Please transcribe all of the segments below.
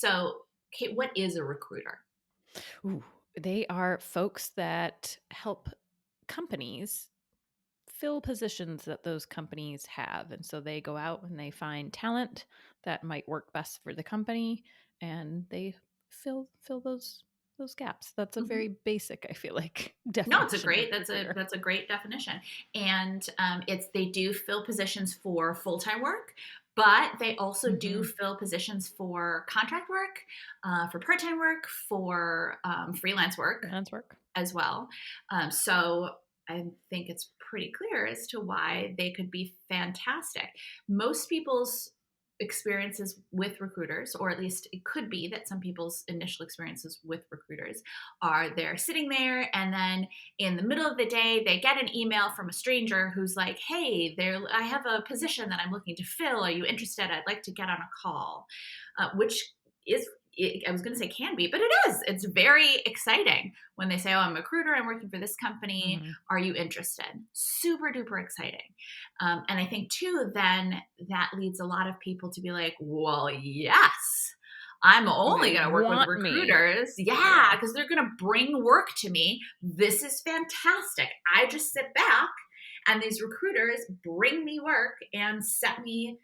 So, Kate, what is a recruiter? Ooh, they are folks that help companies fill positions that those companies have. And so they go out and they find talent that might work best for the company and they fill those gaps. That's a very basic, I feel like, No, it's a definition of great. recruiter. That's a great definition, and it's they do fill positions for full time work, but they also do Hmm. fill positions for contract work, for part time work, for freelance work Freelance work. as well. So I think it's pretty clear as to why they could be fantastic. Most people's experiences with recruiters, or at least it could be that some people's initial experiences with recruiters are they're sitting there and then in the middle of the day they get an email from a stranger who's like, hey, I have a position that I'm looking to fill, are you interested? I'd like to get on a call. Which is, I was going to say can be, but it is. It's very exciting when they say, oh, I'm a recruiter, I'm working for this company, Hmm. are you interested? Super duper exciting. And I think too, then that leads a lot of people to be like, well, yes, I'm only They going to work with want me. recruiters. Yeah, Yeah. because they're going to bring work to me. This is fantastic. I just sit back and these recruiters bring me work and set me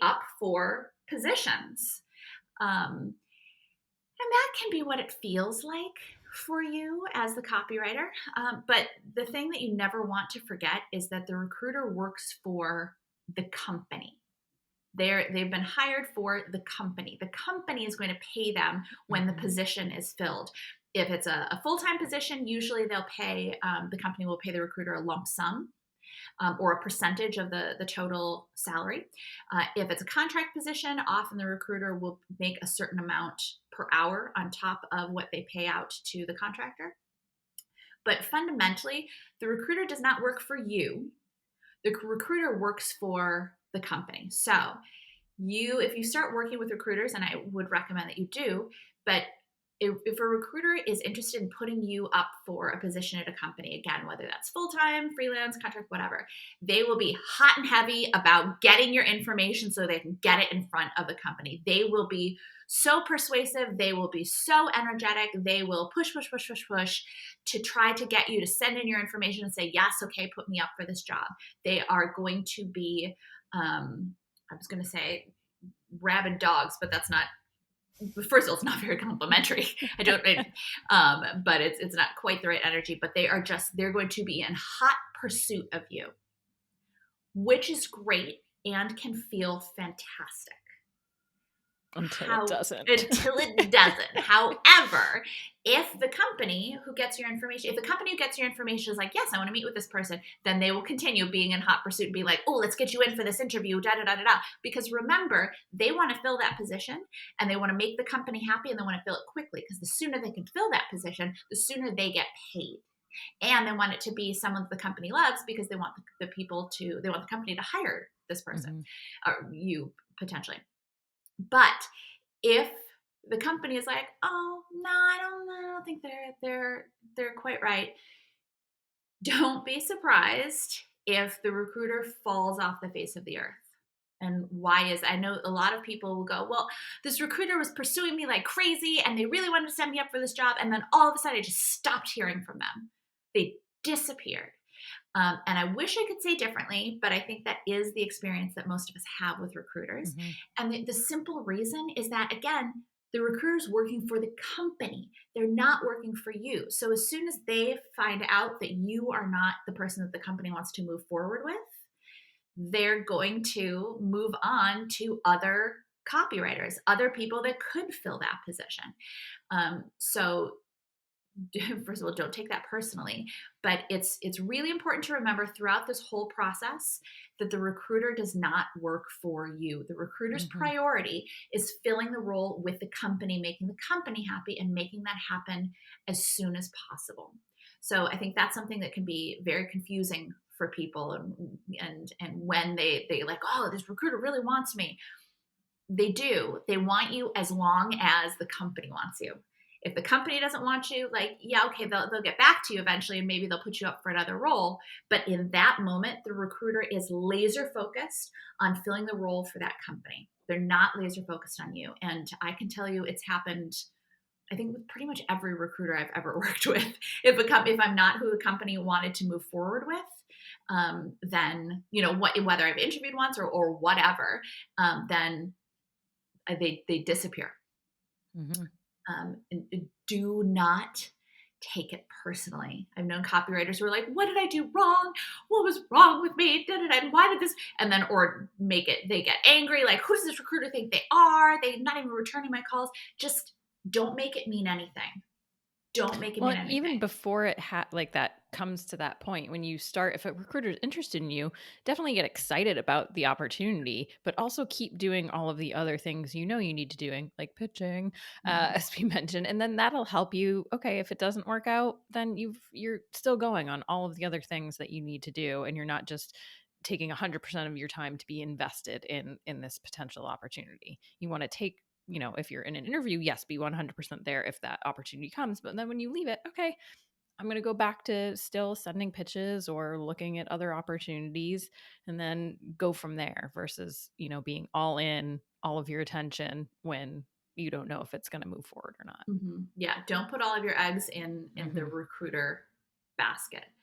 up for positions. Um, and that can be what it feels like for you as the copywriter. But the thing that you never want to forget is that the recruiter works for the company. They've been hired for the company. The company is going to pay them when the Hmm. position is filled. If it's a full-time position, usually the company will pay the recruiter a lump sum, or a percentage of the total salary. If it's a contract position, often the recruiter will make a certain amount per hour on top of what they pay out to the contractor. But fundamentally, the recruiter does not work for you. The recruiter works for the company. So if you start working with recruiters, and I would recommend that you do, but if a recruiter is interested in putting you up for a position at a company, again, whether that's full-time, freelance, contract, whatever, they will be hot and heavy about getting your information so they can get it in front of the company. They will be so persuasive. They will be so energetic. They will push, push, push, push, push to try to get you to send in your information and say, yes, okay, put me up for this job. They are going to be, I was going to say rabid dogs, but that's not. First of all, it's not very complimentary. I don't, but it's not quite the right energy. But they're going to be in hot pursuit of you, which is great and can feel fantastic. Until it How doesn't. until it doesn't. However, if the company who gets your information, is like, yes, I want to meet with this person, then they will continue being in hot pursuit and be like, oh, let's get you in for this interview, da da da da da. Because remember, they want to fill that position and they want to make the company happy and they want to fill it quickly because the sooner they can fill that position, the sooner they get paid. And they want it to be someone the company loves because they want they want the company to hire this person Hmm. or you potentially. But if the company is like, oh no, I don't think they're quite right, don't be surprised if the recruiter falls off the face of the earth. And why is I know a lot of people will go, well, this recruiter was pursuing me like crazy and they really wanted to set me up for this job. And then all of a sudden I just stopped hearing from them. They disappeared. And I wish I could say differently, but I think that is the experience that most of us have with recruiters. Hmm. And the simple reason is that, again, the recruiter's working for the company. They're not working for you. So as soon as they find out that you are not the person that the company wants to move forward with, they're going to move on to other copywriters, other people that could fill that position. So first of all, don't take that personally, but it's really important to remember throughout this whole process that the recruiter does not work for you. The recruiter's Hmm. priority is filling the role with the company, making the company happy and making that happen as soon as possible. So I think that's something that can be very confusing for people, and when they like, oh, this recruiter really wants me. They do. They want you as long as the company wants you. If the company doesn't want you, like, yeah, okay, they'll get back to you eventually and maybe they'll put you up for another role. But in that moment, the recruiter is laser focused on filling the role for that company. They're not laser focused on you. And I can tell you it's happened, I think, with pretty much every recruiter I've ever worked with. If I'm not who the company wanted to move forward with, then, whether I've interviewed once or whatever, then they disappear. Mhm. And do not take it personally. I've known copywriters who are like, "What did I do wrong? What was wrong with me? Da-da-da, why did this?" And then, or they get angry, like, "Who does this recruiter think they are? They're not even returning my calls." Just don't make it mean anything. Don't make it Well, mean and even anything. before like that comes to that point, when you start, if a recruiter is interested in you, definitely get excited about the opportunity, but also keep doing all of the other things you know you need to doing, like pitching, Mhm. as we mentioned, and then that'll help you. Okay, if it doesn't work out, then you're still going on all of the other things that you need to do, and you're not just taking 100% of your time to be invested in this potential opportunity. You want to take, if you're in an interview, yes, be 100% there if that opportunity comes. But then when you leave it, okay, I'm going to go back to still sending pitches or looking at other opportunities and then go from there versus, being all in all of your attention when you don't know if it's going to move forward or not. Yeah, don't put all of your eggs in the Hmm. recruiter basket.